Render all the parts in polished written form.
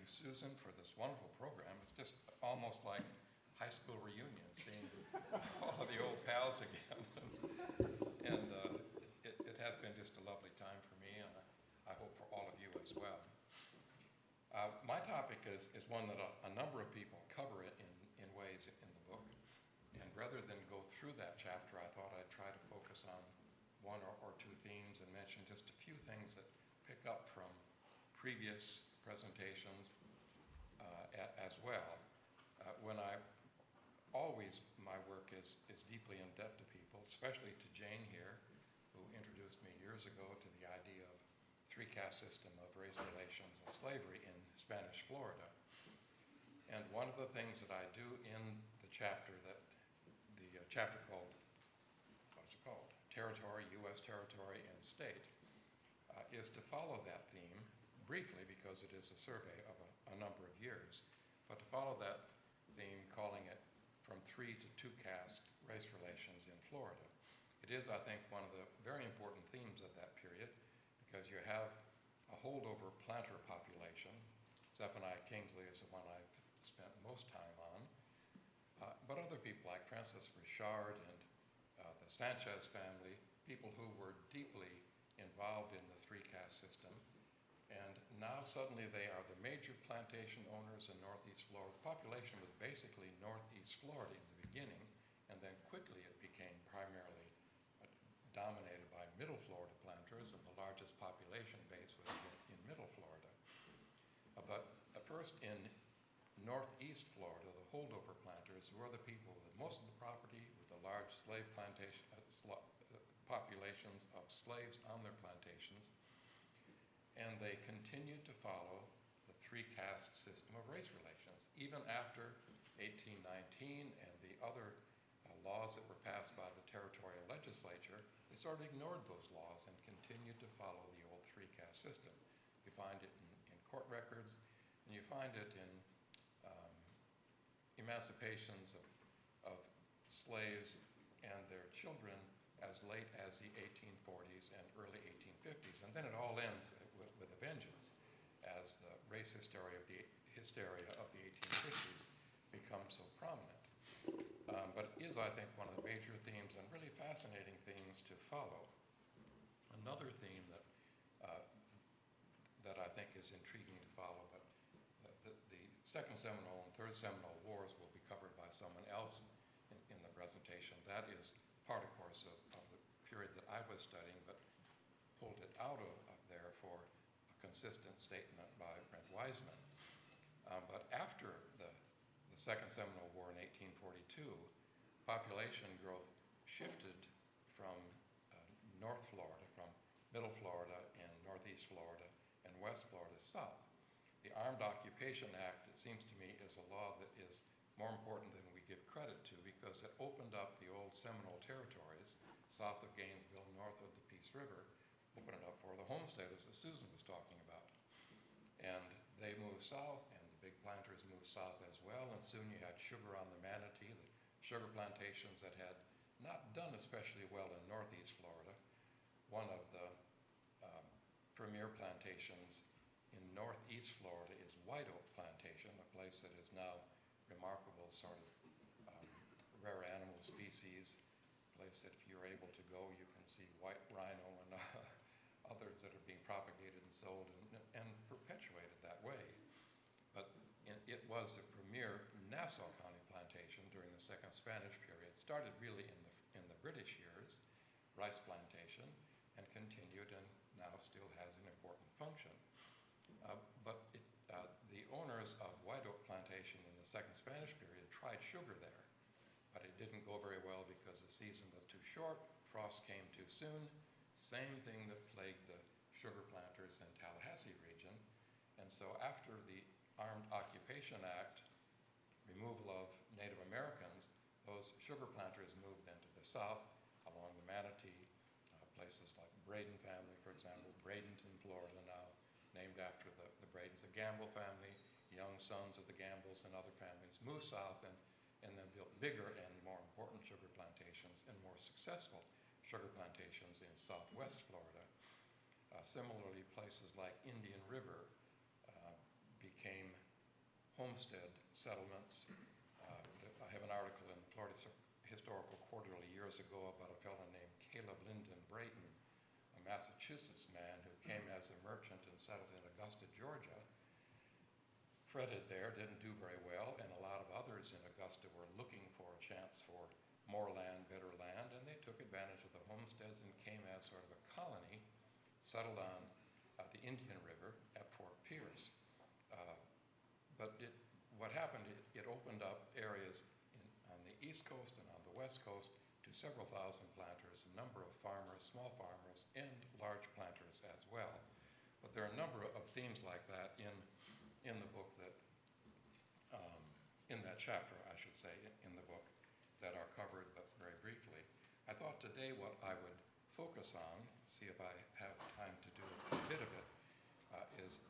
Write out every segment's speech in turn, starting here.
Susan, for this wonderful program. It's just almost like high school reunion, seeing all of the old pals again. And it has been just a lovely time for me, and I hope for all of you as well. My topic is one that a number of people cover it in ways in the book. And rather than go through that chapter, I thought I'd try to focus on one or two themes and mention just a few things that pick up from previous presentations as well. My work is deeply in debt to people, especially to Jane here, who introduced me years ago to the idea of three-caste system of race relations and slavery in Spanish Florida. And one of the things that I do in the chapter chapter called, what is it called? Territory, U.S. Territory and State, is to follow that theme briefly, because it is a survey of a number of years, but to follow that theme, calling it from three to two caste race relations in Florida. It is, I think, one of the very important themes of that period, because you have a holdover planter population. Zephaniah Kingsley is the one I've spent most time on. But other people like Francis Richard and the Sanchez family, people who were deeply involved in the three-caste system. And now suddenly they are the major plantation owners in Northeast Florida. The population was basically Northeast Florida in the beginning, and then quickly it became primarily dominated by Middle Florida planters, and the largest population base was in Middle Florida. But at first in Northeast Florida, the holdover planters were the people with most of the property, with the large slave plantation, populations of slaves on their plantations, and they continued to follow the three-caste system of race relations. Even after 1819 and the other laws that were passed by the territorial legislature, they sort of ignored those laws and continued to follow the old three-caste system. You find it in court records, and you find it in emancipations of slaves and their children as late as the 1840s and early 1850s. And then it all ends with a vengeance, as the race hysteria of the 1850s becomes so prominent. But it is, I think, one of the major themes and really fascinating themes to follow. Another theme that I think is intriguing to follow, but the Second Seminole and Third Seminole Wars will be covered by someone else in the presentation. That is part, of course, of the period that I was studying, but pulled it out of there for a consistent statement by Brent Wiseman. But after the Second Seminole War in 1842, population growth shifted from North Florida, from Middle Florida and Northeast Florida and West Florida south. The Armed Occupation Act, it seems to me, is a law that is more important than we give credit to, because it opened up the old Seminole territories south of Gainesville, north of the Peace River, opened it up for the homesteaders that Susan was talking about. And they moved south, and the big planters moved south as well, and soon you had sugar on the Manatee, the sugar plantations that had not done especially well in Northeast Florida. One of the premier plantations in Northeast Florida is White Oak Plantation, a place that is now remarkable sort of rare animal species, a place that if you're able to go, you can see white rhino and others that are being propagated and sold and perpetuated that way. But it was the premier Nassau County plantation during the Second Spanish period. It started really in the British years, rice plantation, and continued and now still has an important function. The owners of White Oak Plantation in the Second Spanish period tried sugar there, but it didn't go very well because the season was too short, frost came too soon, same thing that plagued the sugar planters in Tallahassee region. And so after the Armed Occupation Act, removal of Native Americans, those sugar planters moved then to the south along the Manatee, places like Braden family, for example, Bradenton, Florida now, named after the Bradens. The Gamble family, young sons of the Gambles and other families, moved south and then built bigger and more important sugar plantations and more successful sugar plantations in southwest Florida. Similarly, places like Indian River became homestead settlements. I have an article in the Florida Historical Quarterly years ago about a fellow named Caleb Lyndon Brayton, a Massachusetts man who came as a merchant and settled in Augusta, Georgia, fretted there, didn't do very well, and a lot of others in Augusta were looking for a chance for more land, better land, and they took advantage of the homesteads and came as sort of a colony, settled on the Indian River at Fort Pierce. But what happened, it opened up areas on the East Coast and on the West Coast to several thousand planters, a number of farmers, small farmers, and large planters as well. But there are a number of themes like that in the book that, in that chapter, I should say, in the book, that are covered, but very briefly. I thought today what I would focus on, see if I have time to do a bit of it, is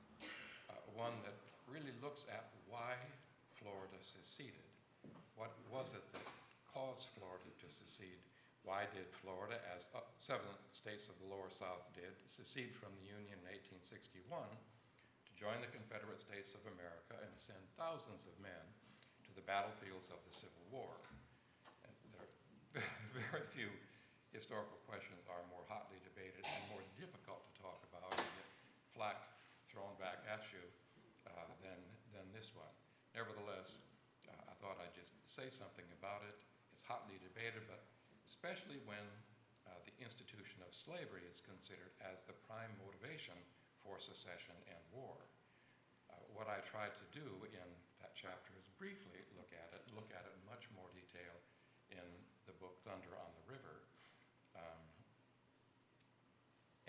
one that really looks at why Florida seceded. What was it that caused Florida to secede? Why did Florida, as 7 states of the lower South did, secede from the Union in 1861 to join the Confederate States of America and send thousands of men to the battlefields of the Civil War? And there are very few historical questions are more hotly debated and more difficult to talk about and get flack thrown back at you than this one. Nevertheless, I thought I'd just say something about it. It's hotly debated, but especially when the institution of slavery is considered as the prime motivation for secession and war. What I tried to do in that chapter is briefly look at it in much more detail in the book Thunder on the River.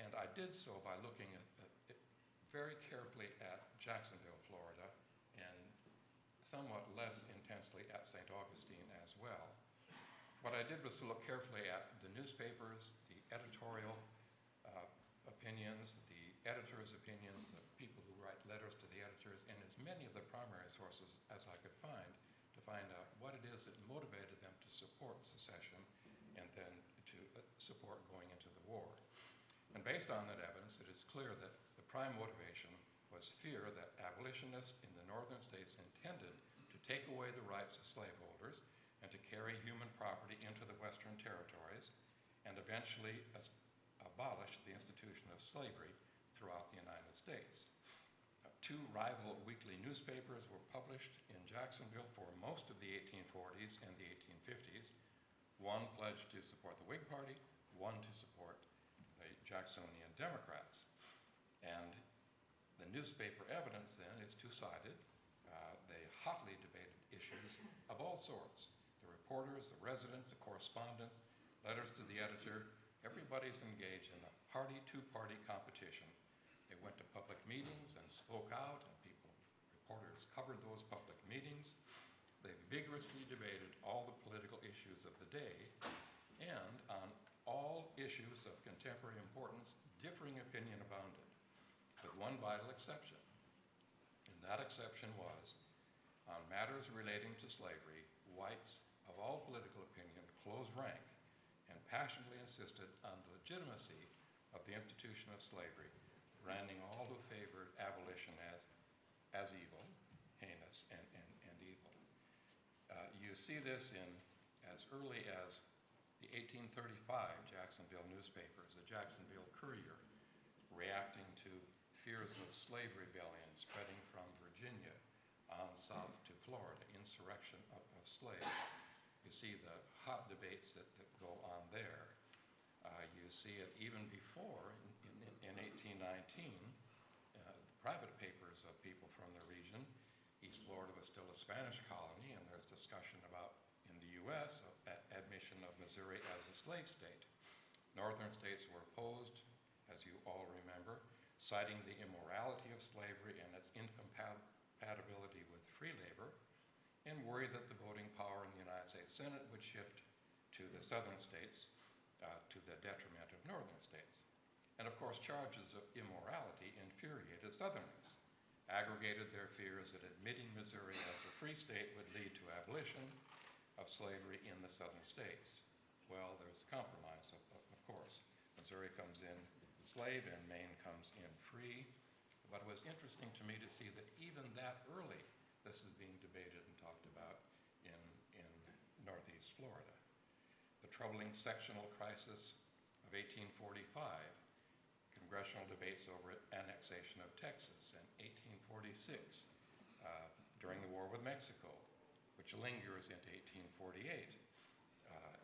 And I did so by looking very carefully at Jacksonville, Florida, and somewhat less intensely at St. Augustine as well. What I did was to look carefully at the newspapers, the editorial opinions, the editors' opinions, the people who write letters to the editors, and as many of the primary sources as I could find to find out what it is that motivated them to support secession and then to support going into the war. And based on that evidence, it is clear that the prime motivation was fear that abolitionists in the northern states intended to take away the rights of slaveholders and to carry human property into the western territories and eventually abolish the institution of slavery throughout the United States. 2 rival weekly newspapers were published in Jacksonville for most of the 1840s and the 1850s. One pledged to support the Whig Party, one to support the Jacksonian Democrats. And the newspaper evidence then is two-sided. They hotly debated issues of all sorts. The reporters, the residents, the correspondents, letters to the editor, everybody's engaged in a hearty 2-party competition. They went to public meetings and spoke out, and reporters covered those public meetings. They vigorously debated all the political issues of the day, and on all issues of contemporary importance, differing opinion abounded, with one vital exception. And that exception was, on matters relating to slavery, whites of all political opinion closed rank and passionately insisted on the legitimacy of the institution of slavery, branding all who favored abolition as evil, heinous, and evil. You see this in as early as the 1835 Jacksonville newspapers, the Jacksonville Courier, reacting to fears of slave rebellion spreading from Virginia on south to Florida, insurrection of slaves. You see the hot debates that go on there. You see it even before, in 1819, the private papers of people from the region. East Florida was still a Spanish colony, and there's discussion about, in the U.S., admission of Missouri as a slave state. Northern states were opposed, as you all remember, citing the immorality of slavery and its incompatibility with free labor, and worried that the voting power in the United States Senate would shift to the southern states to the detriment of northern states. And of course, charges of immorality infuriated Southerners, aggregated their fears that admitting Missouri as a free state would lead to abolition of slavery in the southern states. Well, there's a compromise, of course. Missouri comes in slave and Maine comes in free. But it was interesting to me to see that even that early, this is being debated and talked about in Northeast Florida. The troubling sectional crisis of 1845, congressional debates over annexation of Texas in 1846, during the war with Mexico, which lingers into 1848.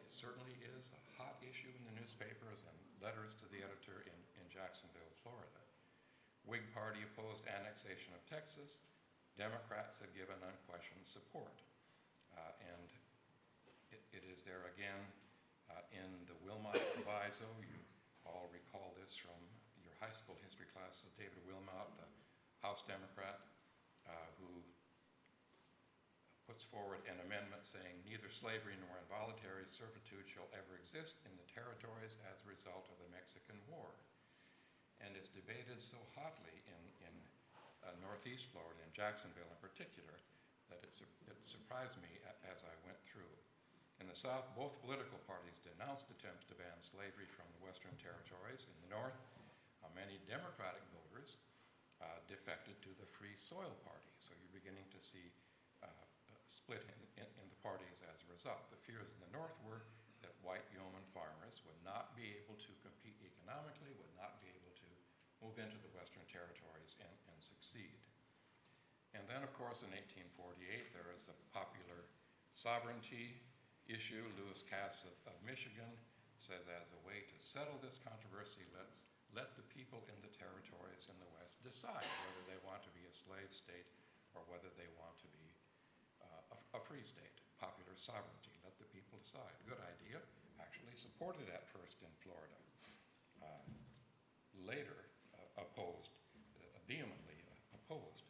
It certainly is a hot issue in the newspapers and letters to the editor in Jacksonville, Florida. Whig Party opposed annexation of Texas. Democrats had given unquestioned support. And it is there again in the Wilmot Proviso. You all recall this from your high school history classes. David Wilmot, the House Democrat, who puts forward an amendment saying neither slavery nor involuntary servitude shall ever exist in the territories as a result of the Mexican War. And it's debated so hotly in Northeast Florida, in Jacksonville in particular, that it surprised me as I went through. In the South, both political parties denounced attempts to ban slavery from the Western territories. In the North, many Democratic voters defected to the Free Soil Party. So you're beginning to see split in the parties as a result. The fears in the North were that white yeoman farmers would not be able to compete economically, would not be able to move into the Western territories and succeed. And then, of course, in 1848, there is a popular sovereignty issue. Lewis Cass of Michigan says, as a way to settle this controversy, let the people in the territories in the West decide whether they want to be a slave state or whether they want to be a free state. Popular sovereignty, let the people decide. Good idea, actually supported at first in Florida. Later opposed, vehemently opposed.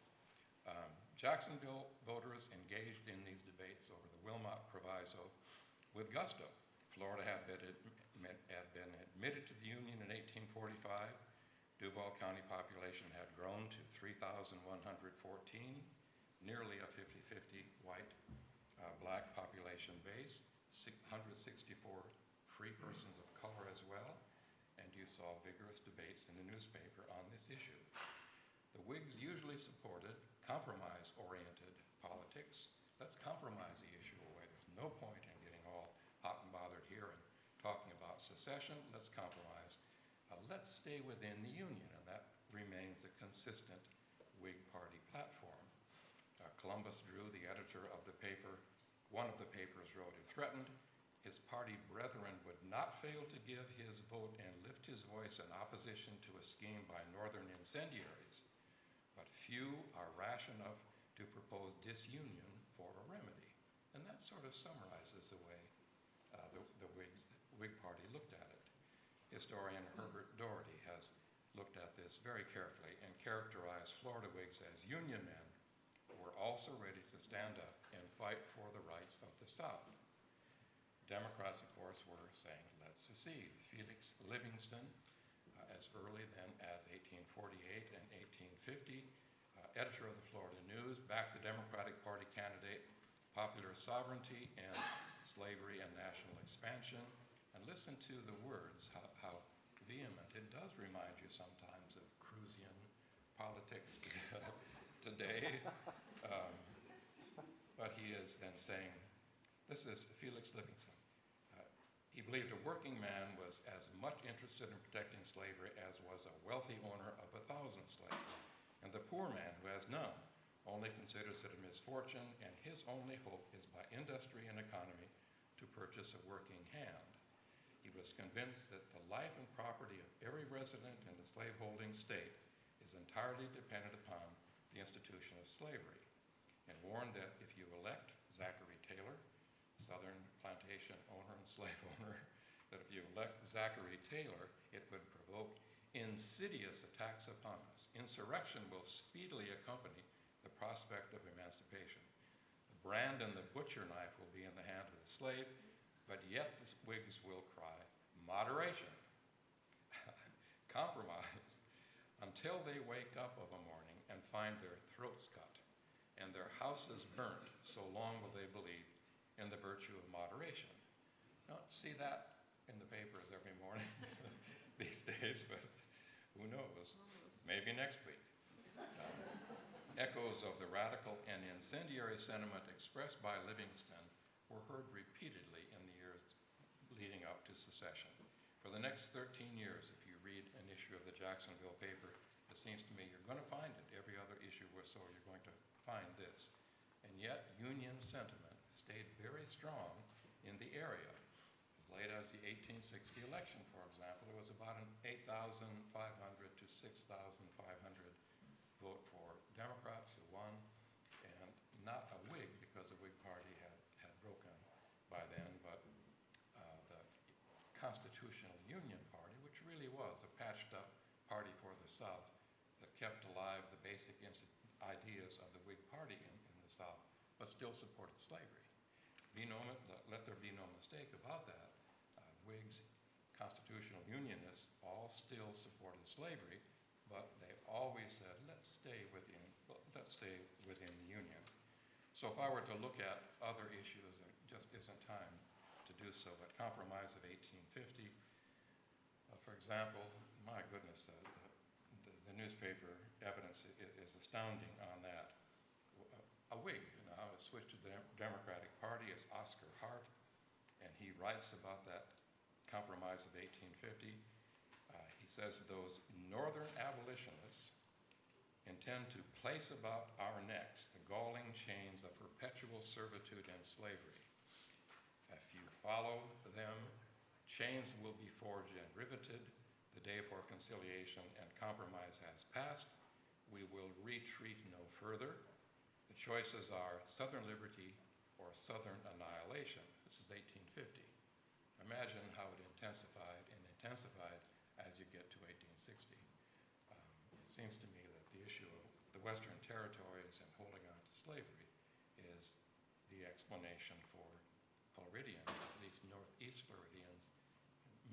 Jacksonville voters engaged in these debates over the Wilmot Proviso with gusto. Florida had been admitted to the Union in 1845. Duval County population had grown to 3,114, nearly a 50-50 white black population base, 164 free persons of color as well, and you saw vigorous debates in the newspaper on this issue. The Whigs usually supported compromise-oriented politics. Let's compromise the issue away. There's no point in getting all hot and bothered here and talking about secession. Let's compromise. Let's stay within the Union, and that remains a consistent Whig Party platform. Columbus Drew, the editor of the paper, one of the papers wrote, "If threatened, his party brethren would not fail to give his vote and lift his voice in opposition to a scheme by northern incendiaries, but few are rash enough to propose disunion for a remedy." And that sort of summarizes the way the Whig Party looked at it. Historian Herbert Doherty has looked at this very carefully and characterized Florida Whigs as Union men who were also ready to stand up and fight for the rights of the South. Democrats, of course, were saying, let's secede. Felix Livingston, as early then as 1848 and 1850, editor of the Florida News, backed the Democratic Party candidate, popular sovereignty and slavery and national expansion. And listen to the words, how vehement. It does remind you sometimes of Cruisian politics today. But he is then saying, this is Felix Livingston. He believed a working man was as much interested in protecting slavery as was a wealthy owner of 1,000 slaves. And the poor man who has none only considers it a misfortune, and his only hope is by industry and economy to purchase a working hand. He was convinced that the life and property of every resident in the slaveholding state is entirely dependent upon the institution of slavery, and warned that if you elect Zachary Taylor, Southern plantation owner and slave owner, that if you elect Zachary Taylor, it would provoke insidious attacks upon us. Insurrection will speedily accompany the prospect of emancipation. The brand and the butcher knife will be in the hand of the slave, but yet the Whigs will cry, moderation, compromise, until they wake up of a morning and find their throats cut and their houses burnt. So long will they believe in the virtue of moderation. Now, see that in the papers every morning these days, but who knows? Maybe next week. Echoes of the radical and incendiary sentiment expressed by Livingston were heard repeatedly in the years leading up to secession. For the next 13 years, if you read an issue of the Jacksonville paper, it seems to me you're going to find it. Every other issue or so, you're going to find this. And yet, Union sentiment stayed very strong in the area. As late as the 1860 election, for example, there was about an 8,500 to 6,500 vote for Democrats who won, and not a Whig, because the Whig Party had broken by then, but the Constitutional Union Party, which really was a patched-up party for the South that kept alive the basic ideas of the Whig Party in the South, but still supported slavery. Let there be no mistake about that. Whigs, Constitutional Unionists, all still supported slavery, but they always said, let's stay within the Union. So if I were to look at other issues, there just isn't time to do so. But Compromise of 1850, for example, my goodness, the newspaper evidence is astounding on that. A Whig now has switched to the Democratic Party is Oscar Hart, and he writes about that Compromise of 1850. He says those northern abolitionists intend to place about our necks the galling chains of perpetual servitude and slavery. If you follow them, chains will be forged and riveted. The day for conciliation and compromise has passed. We will retreat no further. The choices are Southern liberty or Southern annihilation. This is 1850. Imagine how it intensified as you get to 1860. It seems to me that the issue of the Western territories and holding on to slavery is the explanation for Floridians, at least Northeast Floridians,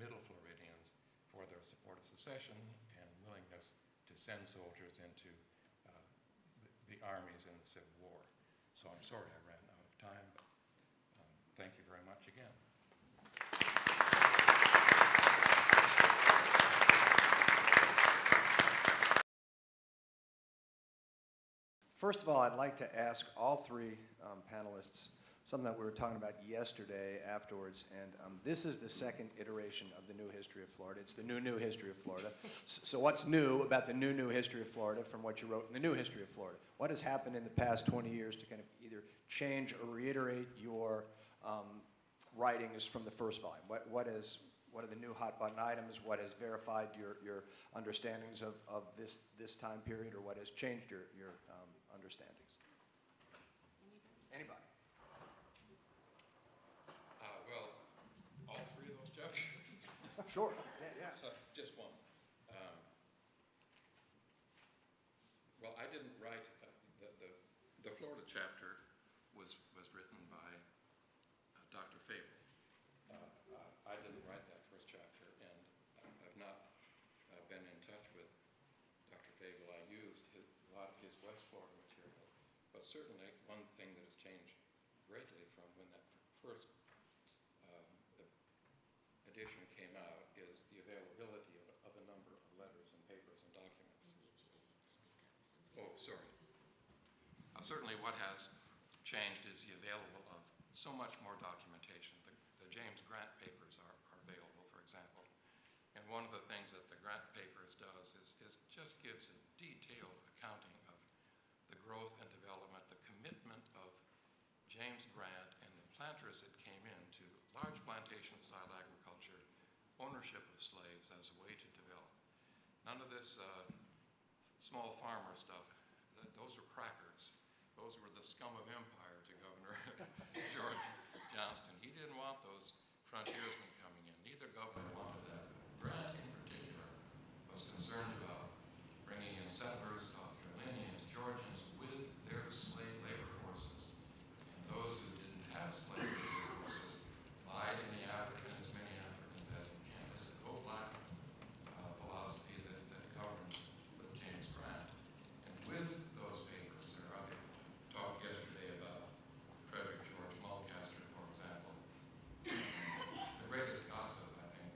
Middle Floridians, for their support of secession and willingness to send soldiers into the armies in the Civil War. So I'm sorry I ran out of time, but thank you very much again. First of all, I'd like to ask all three panelists something that we were talking about yesterday afterwards, and this is the second iteration of the new history of Florida. It's the new history of Florida. So what's new about the new history of Florida from what you wrote in the new history of Florida? What has happened in the past 20 years to kind of either change or reiterate your writings from the first volume? What are the new hot button items? What has verified your understandings of this time period, or what has changed your understandings? Anybody? Well, all three of those chapters? Sure. Yeah. Just one. Well, I didn't write the Florida chapter was written by Dr. Fable. I didn't write that first chapter, and I've not been in touch with Dr. Fable. I used a lot of his West Florida material, but certainly one thing that has changed greatly from when that first edition came out is the availability of a number of letters and papers and documents. Oh, sorry. Certainly what has changed is the available of so much more documentation. The James Grant papers are available, for example. And one of the things that the Grant papers does is just gives a detailed accounting of the growth and development, the commitment of James Grant and the planters that came into large plantation-style agriculture, ownership of slaves as a way to develop. None of this small farmer stuff. Those were crackers. Those were the scum of empire to Governor George Johnston. He didn't want those frontiersmen coming in. Neither governor wanted that. Grant, in particular, was concerned about bringing in settlers, South Carolinians, Georgians, with their slave labor forces. And those who didn't have slave labor forces, lie in the African, as many Africans as you can. It's a go-black philosophy that governs with James Grant. And with those papers, I talked yesterday about Frederick George Mulcaster, for example. The greatest gossip, I think,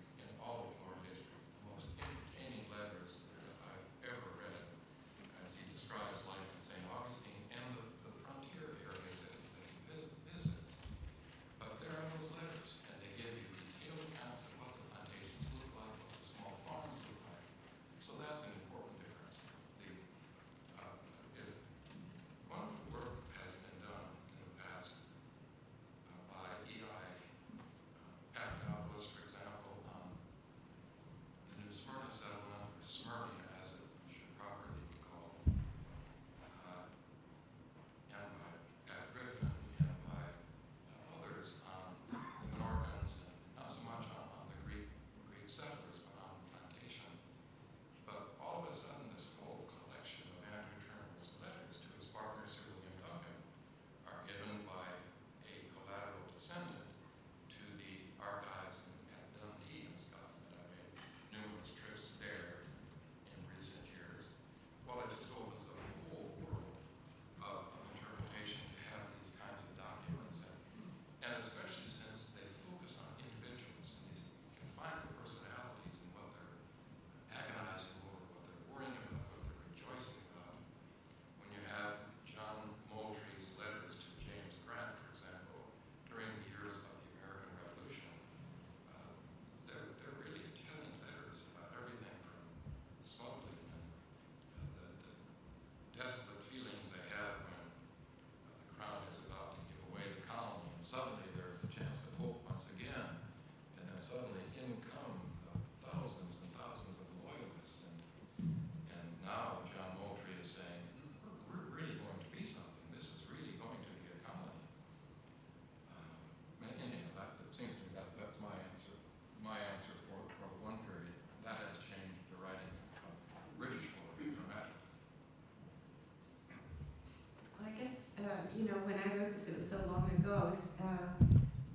you know, when I wrote this, it was so long ago,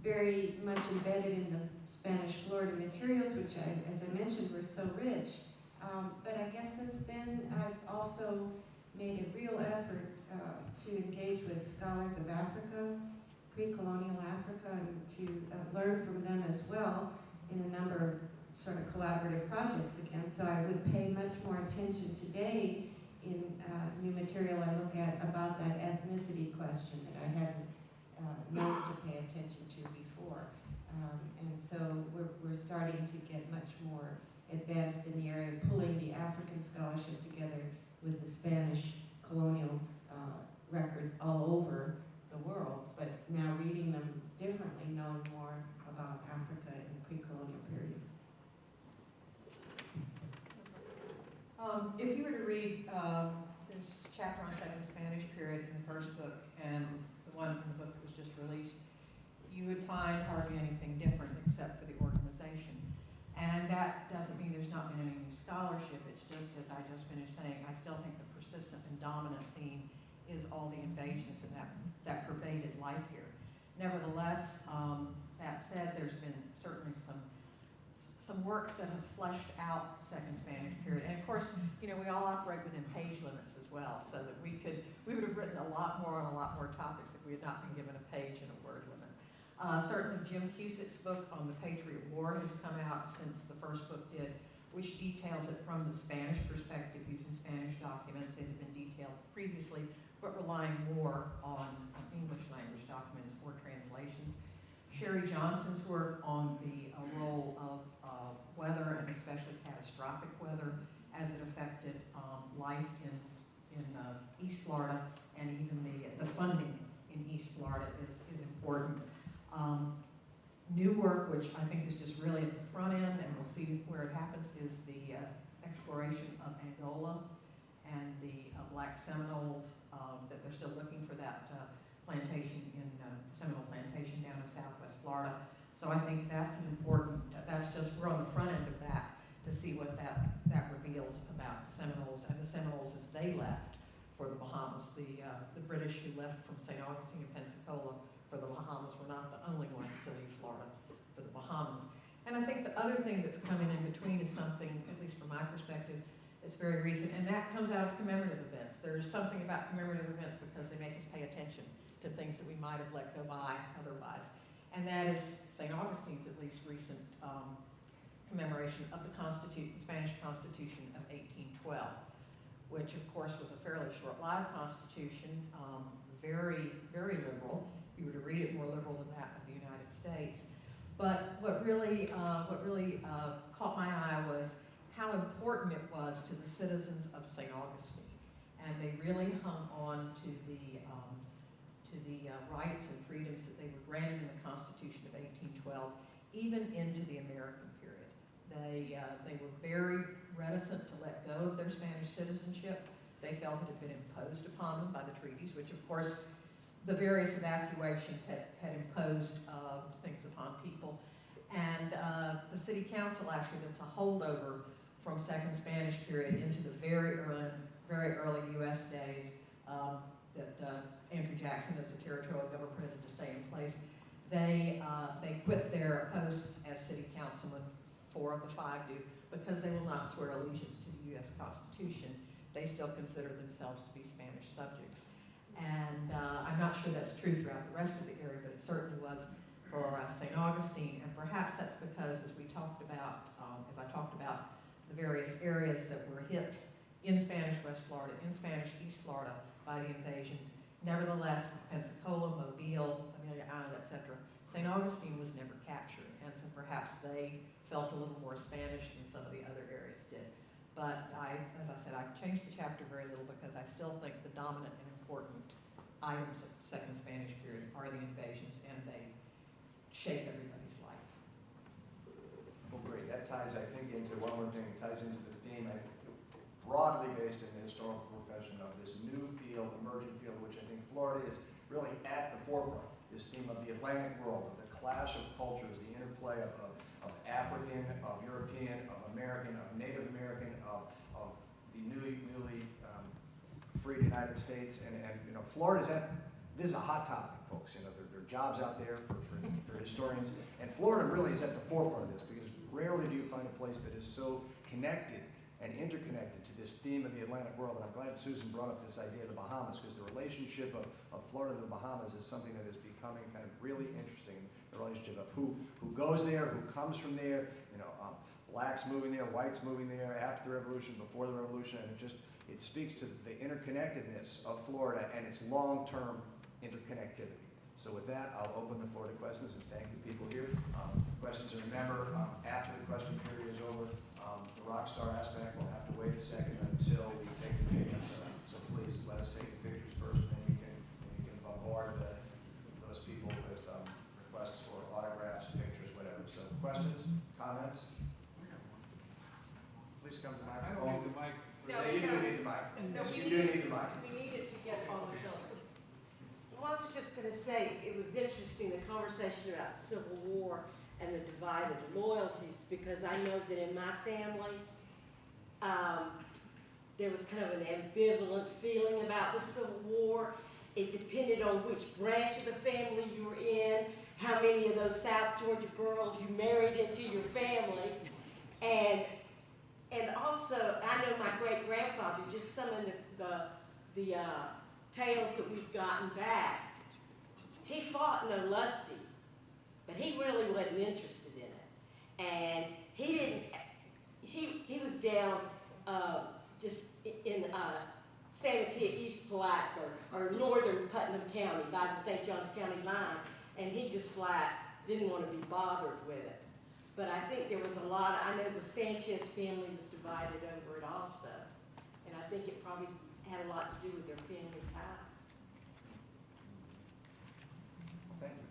very much embedded in the Spanish Florida materials, which as I mentioned, were so rich. But I guess since then, I've also made a real effort to engage with scholars of Africa, pre-colonial Africa, and to learn from them as well in a number of sort of collaborative projects again. So I would pay much more attention today in new material I look at about that ethnicity question that I hadn't known to pay attention to before. And so we're starting to get much more advanced in the area of pulling the African scholarship together with the Spanish colonial records all over the world, but now reading them differently, knowing more about Africa in the pre-colonial period. If you were to read this chapter on Second Spanish period in the first book and the one in the book that was just released, you would find hardly anything different except for the organization. And that doesn't mean there's not been any new scholarship. It's just, as I just finished saying, I still think the persistent and dominant theme is all the invasions and that pervaded life here. Nevertheless, that said, there's been certainly some works that have fleshed out Second Spanish period. And of course, you know, we all operate within page limits as well, so that we would have written a lot more on a lot more topics if we had not been given a page and a word limit. Certainly Jim Cusick's book on the Patriot War has come out since the first book did, which details it from the Spanish perspective using Spanish documents. It had been detailed previously, but relying more on English language documents or translations. Sherry Johnson's work on the role of weather, and especially catastrophic weather, as it affected life in East Florida, and even the funding in East Florida is important. New work, which I think is just really at the front end, and we'll see where it happens, is the exploration of Angola and the Black Seminoles, that they're still looking for that plantation in Seminole Plantation down in Southwest Florida. So I think that's an important, we're on the front end of that to see what that reveals about Seminoles and the Seminoles as they left for the Bahamas. The British who left from St. Augustine and Pensacola for the Bahamas were not the only ones to leave Florida for the Bahamas. And I think the other thing that's coming in between is something, at least from my perspective, it's very recent, and that comes out of commemorative events. There's something about commemorative events because they make us pay attention to things that we might have let go by otherwise. And that is St. Augustine's, at least recent commemoration of the Spanish Constitution of 1812, which of course was a fairly short-lived constitution, very, very liberal. If you were to read it, more liberal than that of the United States. But what really caught my eye was how important it was to the citizens of St. Augustine. And they really hung on to the rights and freedoms that they were granted in the Constitution of 1812, even into the American period. They were very reticent to let go of their Spanish citizenship. They felt it had been imposed upon them by the treaties, which of course the various evacuations had imposed things upon people. And the city council actually, that's a holdover from Second Spanish period into the very early U.S. days that Andrew Jackson, as the territorial governor, permitted to stay in place. They quit their posts as city councilmen, 4 of the 5 do, because they will not swear allegiance to the U.S. Constitution. They still consider themselves to be Spanish subjects. And I'm not sure that's true throughout the rest of the area, but it certainly was for St. Augustine. And perhaps that's because, as we talked about, as I talked about the various areas that were hit in Spanish West Florida, in Spanish East Florida by the invasions, nevertheless, Pensacola, Mobile, Amelia Island, etc., St. Augustine was never captured. And so perhaps they felt a little more Spanish than some of the other areas did. But as I said, I've changed the chapter very little because I still think the dominant and important items of Second Spanish period are the invasions, and they shape everybody's life. Well, great. That ties, I think, into one more thing. It ties into the theme, I think, broadly based in the historical profession of this new field, emerging field, which I think Florida is really at the forefront. This theme of the Atlantic world, of the clash of cultures, the interplay of African, of European, of American, of Native American, of the newly freed United States, and you know, Florida's at this is a hot topic, folks. You know, there are jobs out there for historians, and Florida really is at the forefront of this, because rarely do you find a place that is so connected and interconnected to this theme of the Atlantic world. And I'm glad Susan brought up this idea of the Bahamas, because the relationship of Florida and the Bahamas is something that is becoming kind of really interesting. The relationship of who goes there, who comes from there, you know, blacks moving there, whites moving there, after the revolution, before the revolution, and it speaks to the interconnectedness of Florida and its long-term interconnectivity. So with that, I'll open the floor to questions and thank the people here. Questions, and remember, after the question period is over, the rock star aspect will have to wait a second until we take the pictures. So please let us take the pictures first, and then we can bombard those people with requests for autographs, pictures, whatever. So questions, comments? Please come to the I microphone. don't need the mic. No, You do need the mic. No, Yes, we you do need the mic. We need it to get on the film. Well, I was just going to say, it was interesting, the conversation about the Civil War and the divided loyalties, because I know that in my family, there was kind of an ambivalent feeling about the Civil War. It depended on which branch of the family you were in, how many of those South Georgia girls you married into your family, and also, I know my great-grandfather, just some of the tales that we've gotten back, he fought no lusty, but he really wasn't interested in it. And he was down just in Sanitary, East Palatka, or northern Putnam County by the St. Johns County line, and he just flat didn't want to be bothered with it. But I think there was a lot, I know the Sanchez family was divided over it also, and I think it probably had a lot to do with their family ties. Thank you.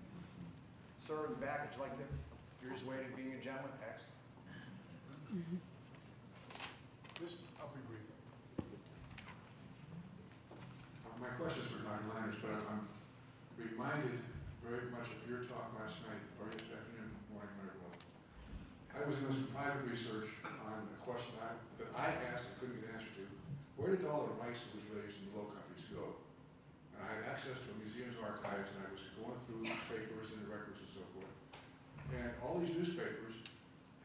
Sir, in the back, would you like to, you're just waiting, being a gentleman, excellent. I'll be brief. My question is for Dr. Landers, but I'm reminded very much of your talk last night, or yesterday afternoon, morning, whatever it was. I was doing some private research on a question that I asked and couldn't get an answer to. Where did all the rice that was raised in the Low Countries go? And I had access to a museum's archives, and I was going through the papers and the records and so forth. And all these newspapers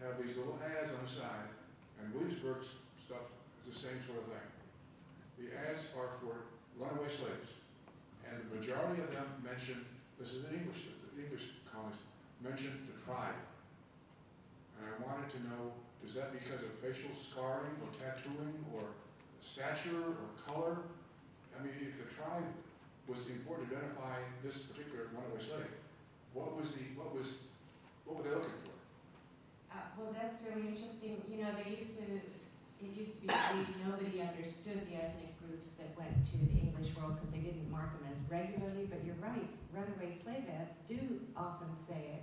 have these little ads on the side, and Williamsburg's stuff is the same sort of thing. The ads are for runaway slaves, and the majority of them mention, this is in English, the English colonists mention the tribe. And I wanted to know, is that because of facial scarring or tattooing or stature or color? I mean, if the tribe was important to identify this particular runaway slave, what were they looking for? Well, that's really interesting. You know, it used to be believed nobody understood the ethnic groups that went to the English world because they didn't mark them as regularly, but you're right, runaway slave ads do often say it.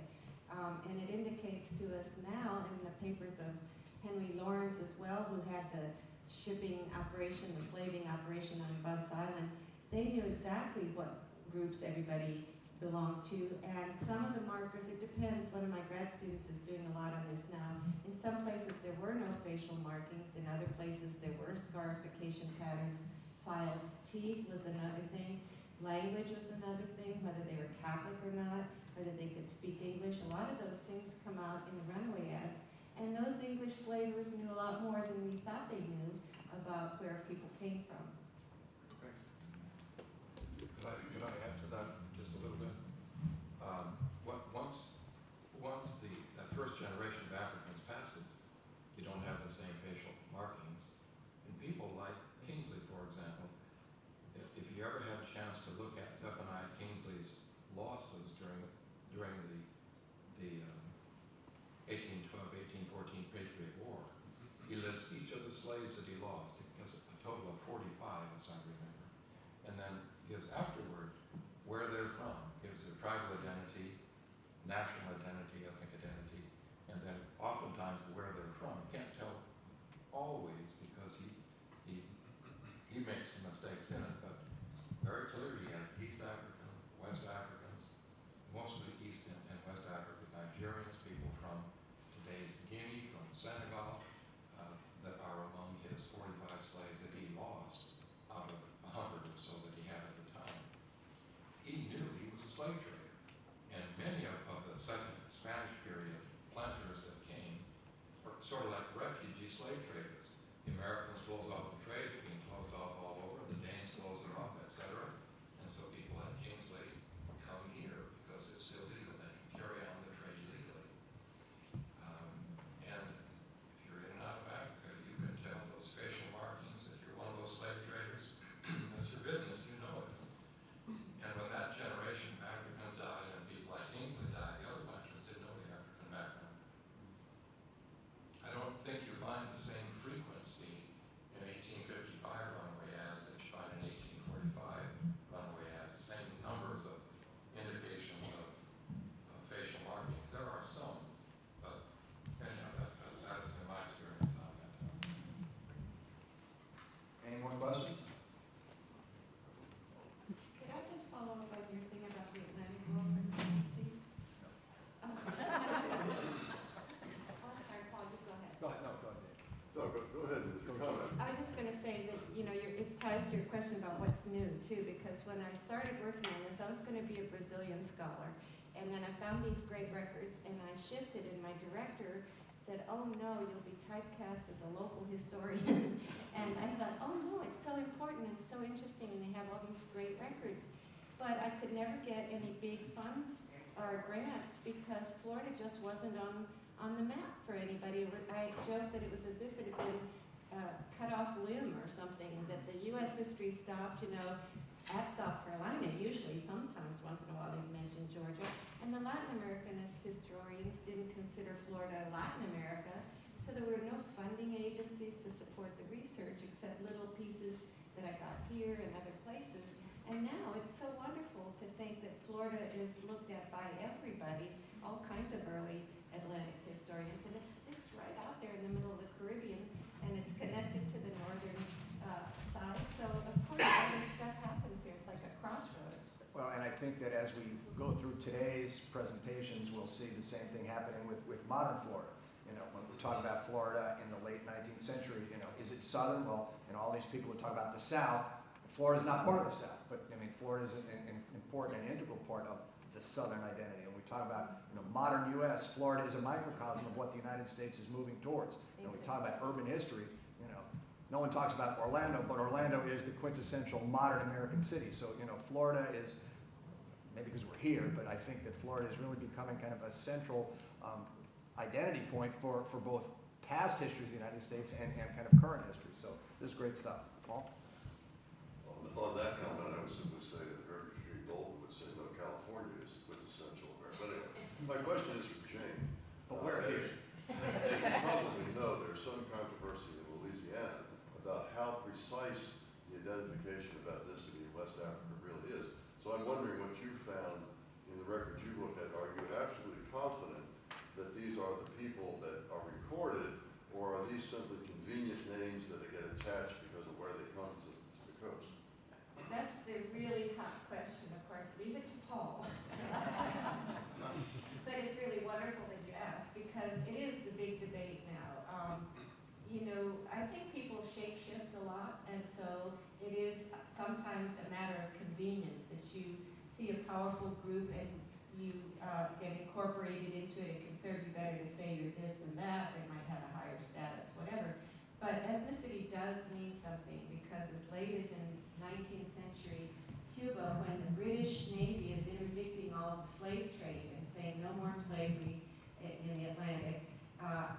And it indicates to us now in the papers of Henry Lawrence as well, who had the shipping operation, the slaving operation on Bunce Island. They knew exactly what groups everybody belonged to, and some of the markers, it depends. One of my grad students is doing a lot on this now. In some places there were no facial markings, in other places there were scarification patterns. Filed teeth was another thing. Language was another thing, whether they were Catholic or not, whether they could speak English. A lot of those things come out in the runaway ads. And those English slavers knew a lot more than we thought they knew about where people came from. Could I add to that just a little bit? Once that first generation of Africans passes, you don't have the same facial markings. And people like Kingsley, for example, if you ever have a chance to look at Zephaniah Kingsley's losses during the 1812, 1814 Patriot War, he lists each of the slaves that he lost. He has a total of 45, as I remember, and then gives afterward where they're from, gives their tribal identity, national identity, ethnic identity, and then oftentimes where they're from. You can't tell always because he makes some mistakes in it, but it's very clear he has East Africans, West Africans, mostly East and West Africa, Nigerians, people from today's Guinea, from Senegal, that are among his 45 slaves that he lost out of 100 or so that he had at the time. He be slave traders. The Americans close off the trade, it's being closed off all over, the Danes close it off, etc. And so people like Kingsley come here because it's still legal, they can carry on the trade legally. And if you're in and out of Africa, you can tell those facial markings. If you're one of those slave traders, that's your business, you know it. And when that generation of Africans died and people like Kingsley died, the other batches didn't know the African background. I don't think you find the same frequency in 1855 runaway ads that you find in 1845 runaway ads. The same numbers of indications of facial markings. There are some, but anyhow, that's been my experience on that. Any more questions? Could I just follow up on your thing about the Atlantic Wall for a second, Steve? Oh, sorry, Paul, you go ahead. Go ahead, no, go ahead, Dave. No, go ahead, Mr. Comment. I was just going to say that, it ties to your question about what's new, too, because when I started working on this, I was going to be a Brazilian scholar. And then I found these great records, and I shifted, and my director said, oh, no, you'll be typecast as a local historian. And I thought, oh, no, it's so important and so interesting, and they have all these great records. But I could never get any big funds or grants because Florida just wasn't on the map for anybody. I joked that it was as if it had been cut off limb or something, that the U.S. history stopped, at South Carolina, usually, sometimes, once in a while, they mention Georgia. And the Latin American historians didn't consider Florida Latin America, so there were no funding agencies to support the research except little pieces that I got here and other places. And now it's so wonderful to think that Florida is looked at by everybody, all kinds of early Atlantic historians, and it sticks right out there in the middle of the Caribbean, and it's connected to the northern side. So, of course, all this stuff happens here. It's like a crossroads. Well, and I think that as we go through today's presentations, we'll see the same thing happening with modern Florida. When we talk about Florida in the late 19th century, is it southern? Well, all these people would talk about the South. Florida's not part of the South, but Florida is an important and integral part of the Southern identity. And we talk about modern U.S., Florida is a microcosm of what the United States is moving towards. We talk about urban history, no one talks about Orlando, but Orlando is the quintessential modern American city. So, Florida is, maybe because we're here, but I think that Florida is really becoming kind of a central identity point for both past history of the United States and kind of current history. So this is great stuff. Paul? On that comment, I would simply say that Herbert Street Golden would say, no, California is quintessential America. But anyway, my question is for Jane. But we're here. As you probably know, there's some controversy in Louisiana about how precise the identification of ethnicity in West Africa really is. So I'm wondering what you found in the records you looked at. Are you absolutely confident that these are the people that are recorded, or are these simply convenient names that get attached because of where they come to the coast? That's the really hot question, of course. Leave it to Paul. But it's really wonderful that you asked, because it is the big debate now. I think people shape-shift a lot, and so it is sometimes a matter of convenience that you see a powerful group and you get incorporated into it. It can serve you better to say you're this and that. They might have a higher status, whatever. But ethnicity does mean something, because as late as in 19th century Cuba, when the British Navy is interdicting all of the slave trade and saying no more slavery in the Atlantic,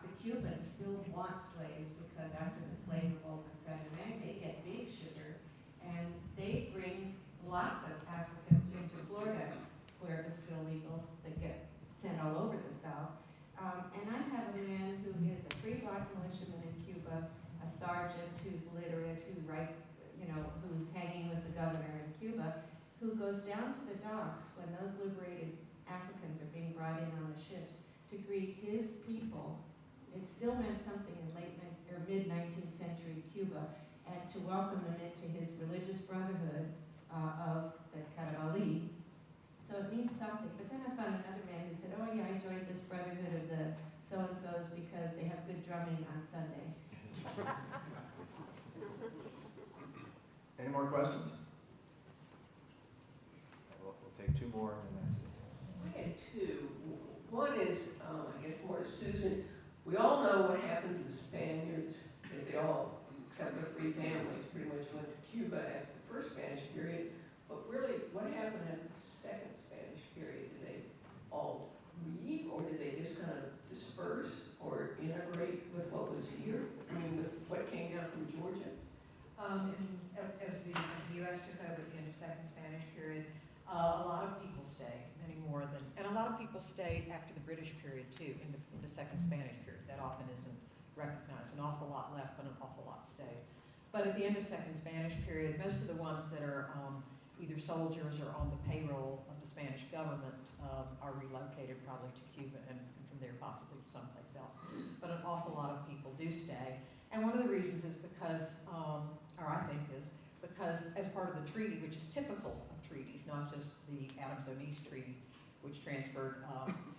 the Cubans still want slaves, because after the slave revolt of Saint-Domingue, they get big sugar, and they bring lots of Africans into Florida, where it was still legal. They get sent all over the South. And I have a man who is a free black militiaman in Cuba, a sergeant who's literate, who writes, who's hanging with the governor in Cuba, who goes down to the docks when those liberated Africans are being brought in on the ships to greet his people. It still meant something in mid-19th century Cuba, and to welcome them into his religious brotherhood of the Carabali. So it means something. But then I found another man who said, oh yeah, I joined this brotherhood of the so-and-sos because they have good drumming on Sunday. Any more questions? We'll take two more, and then that's it. I had two. One is, I guess more to Susan. We all know what happened to the Spaniards, that they all, except for 3 families, pretty much went to Cuba after the first Spanish period. But really, what happened after the second Spanish period? Did they all leave, or did they just kind of disperse or integrate with what was here? I mean, with what came down from Georgia? As the U.S. took over at the end of second Spanish period, a lot of people stayed, many more than, and a lot of people stayed after the British period too, in the second Spanish period. That often isn't recognized. An awful lot left, but an awful lot stayed. But at the end of second Spanish period, most of the ones that are either soldiers or on the payroll of the Spanish government are relocated probably to Cuba and from there possibly to someplace else. But an awful lot of people do stay. And one of the reasons is because, or I think is, because as part of the treaty, which is typical of treaties, not just the Adams-Onis Treaty, which transferred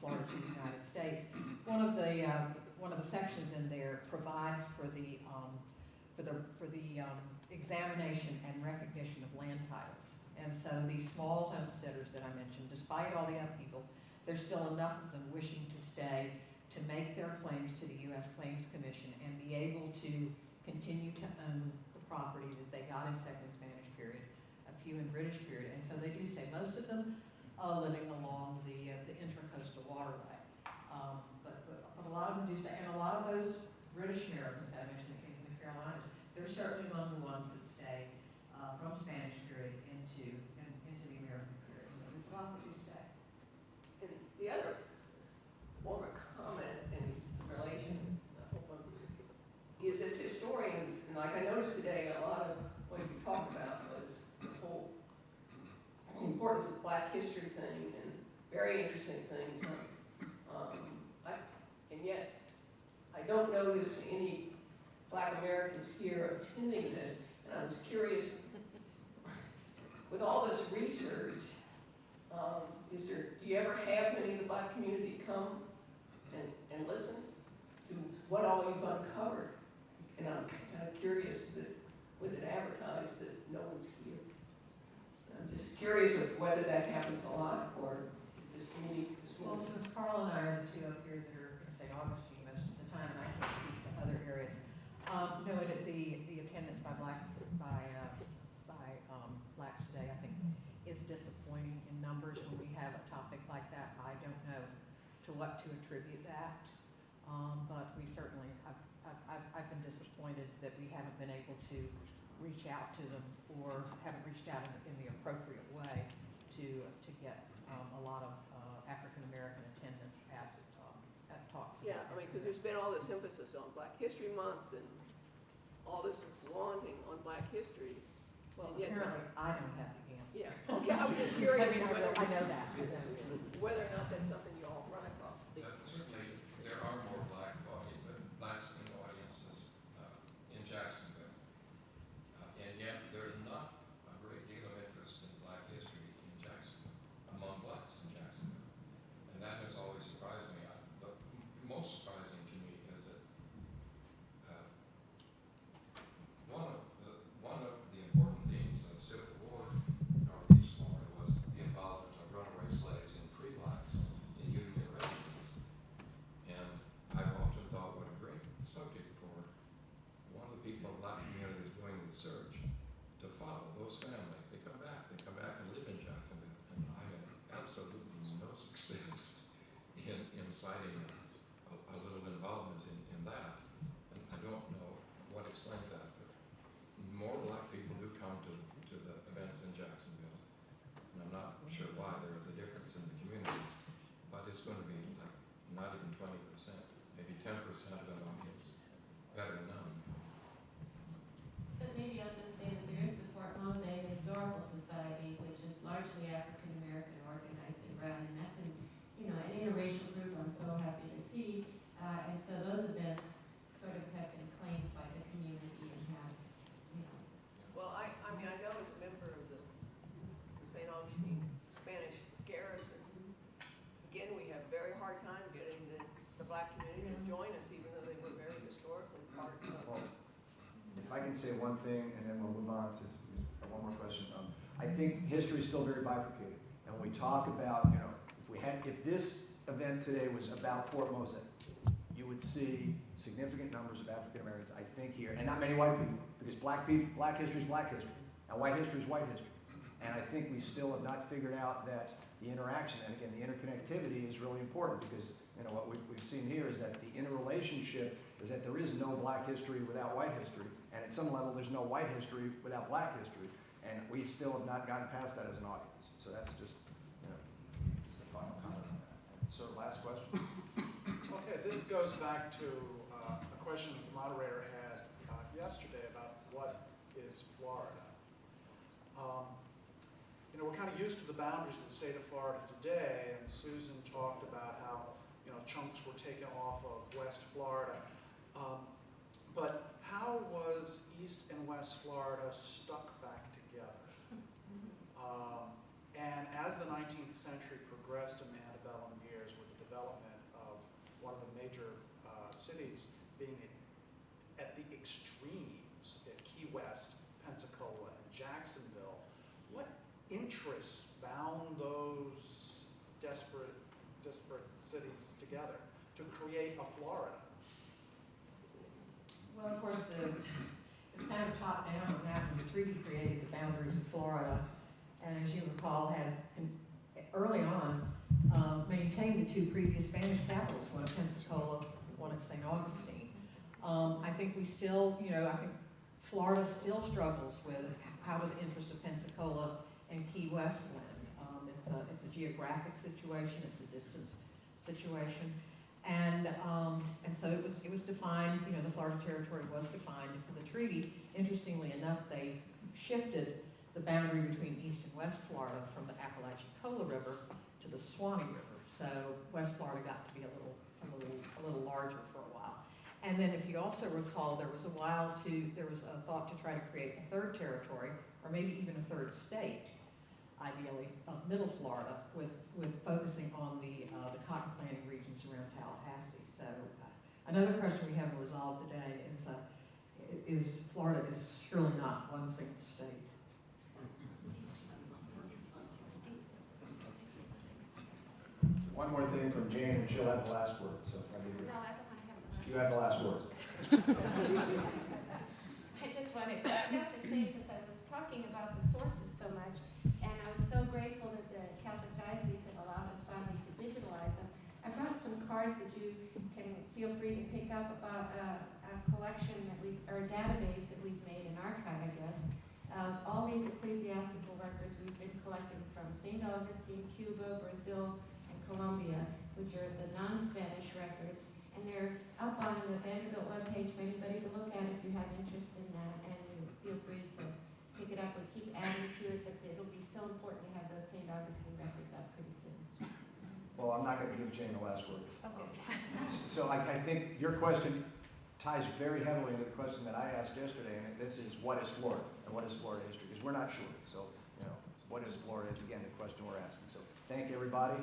Florida to the United States, one of the sections in there provides for the examination and recognition of land titles. And so these small homesteaders that I mentioned, despite all the upheaval, there's still enough of them wishing to stay to make their claims to the U.S. Claims Commission and be able to continue to own the property that they got in second Spanish period, a few in British period. And so they do stay. Most of them living along the intracoastal waterway. But a lot of them do stay. And a lot of those British Americans I mentioned that came from the Carolinas, they're certainly among the ones that stay from Spanish period into the American period. So there's a lot that do stay. And the other, more of a comment in relation, is as historians, and like I noticed today, a lot of what you talked about was the whole importance of the Black history thing and very interesting things. And yet, I don't notice any Black Americans here attending this, and I was curious, with all this research, do you ever have any of the Black community come and listen to what all you've uncovered? And I'm kind of curious that with it advertised that no one's here. So I'm just curious of whether that happens a lot or is this unique to this Well, one? since Carl and I are the two up here that are in St. Augustine most of the time, and I can't speak to other areas, no, the attendance by blacks today, I think, is disappointing in numbers when we have a topic like that. I don't know to what to attribute that, but we certainly, I've been disappointed that we haven't been able to reach out to them or haven't reached out in the appropriate way to get a lot of African American attendance at talks. Yeah, I mean, because there's been all this emphasis on Black History Month and all this launching on Black history. Well, yet apparently I don't have the answer. Yeah, okay, I was just curious whether, I know that. whether or not that's something you all run across. Certainly, there are more blacks in audiences in Jacksonville. And yet, there's not a great deal of interest in Black history in Jacksonville, among blacks in Jacksonville. And that has always surprised me. The most surprising to me is that one of the important themes of the Civil War in Northeast Florida was the involvement of runaway slaves and free blacks in Union regiments. And I've often thought what a great subject for one of the people in the Black community is doing research to follow those families. They come back and live in Jacksonville. And I have absolutely no success in citing a little involvement in that. And I don't know what explains that, but more black people do come to the events in Jacksonville. And I'm not sure why. There is a difference in the communities, but it's going to be like not even 20%, maybe 10% of an audience, better than none. But maybe I'll just say that there is the Fort Mose Historical Society, which is largely African American organized and run, and that's an interracial group I'm so happy to see. And so those events sort of have been claimed by the community and have, Well, I mean, I know as a member of the St. Augustine Spanish garrison, again, we have very hard time getting the Black community to join us, even though they were very historically part of Well, if I can say one thing, and then we'll move on to one more question. I think history is still very bifurcated. And when we talk about, if this event today was about Fort Mose, you would see significant numbers of African Americans, I think, here, and not many white people, because black history is black history, and white history is white history. And I think we still have not figured out that the interaction, and again, the interconnectivity is really important, because what we've seen here is that the interrelationship is that there is no black history without white history, and at some level there's no white history without black history, and we still have not gotten past that as an audience. So that's just, it's the final comment on that. So last question. Okay, this goes back to a question that the moderator had yesterday about what is Florida. We're kind of used to the boundaries of the state of Florida today, and Susan talked about how chunks were taken off of West Florida. But how was East and West Florida stuck back together? And as the 19th century progressed in the antebellum years with the development of one of the major cities being at the extremes, at Key West, Pensacola, and Jacksonville, what interests bound those disparate cities together to create a Florida? Well, of course, it's kind of top down on that when the treaty created the boundaries of Florida, and as you recall, had early on maintained the two previous Spanish capitals, one at Pensacola, one at St. Augustine. I think we still, I think Florida still struggles with how do the interests of Pensacola and Key West blend. It's a geographic situation, it's a distance situation, and so it was defined. The Florida Territory was defined for the treaty. Interestingly enough, they shifted the boundary between East and West Florida from the Apalachicola River to the Swanee River. So West Florida got to be a little larger for a while. And then, if you also recall, there was a thought to try to create a third territory, or maybe even a third state, ideally, of Middle Florida, with focusing on the cotton planting regions around Tallahassee. So another question we haven't resolved today is Florida is surely not one single state. One more thing from Jane, and she'll have the last word. So you have the last word. I just wanted to say, since I was talking about the sources so much, and I was so grateful that the Catholic Diocese had allowed us finally to digitalize them, I brought some cards that you can feel free to pick up about a collection or a database that we've made, an archive, I guess, of all these ecclesiastical records we've been collecting from St. Augustine, Cuba, Brazil, and Colombia, which are the non-Spanish records. And they're up on the Vanderbilt webpage for anybody to look at if you have interest in that, and you feel free to pick it up. We keep adding to it, but it'll be so important to have those St. Augustine records up pretty soon. Well, I'm not going to give Jane the last word. Okay. So I think your question ties very heavily into the question that I asked yesterday, and this is, what is Florida, and what is Florida history? Because we're not sure. So, what is Florida is, again, the question we're asking. So thank you, everybody.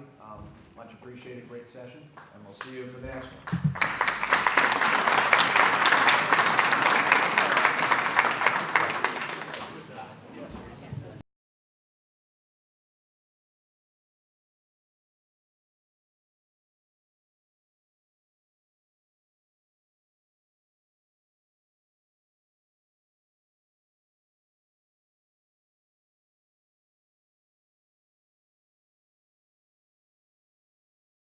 Much appreciated, great session, and we'll see you for the next one.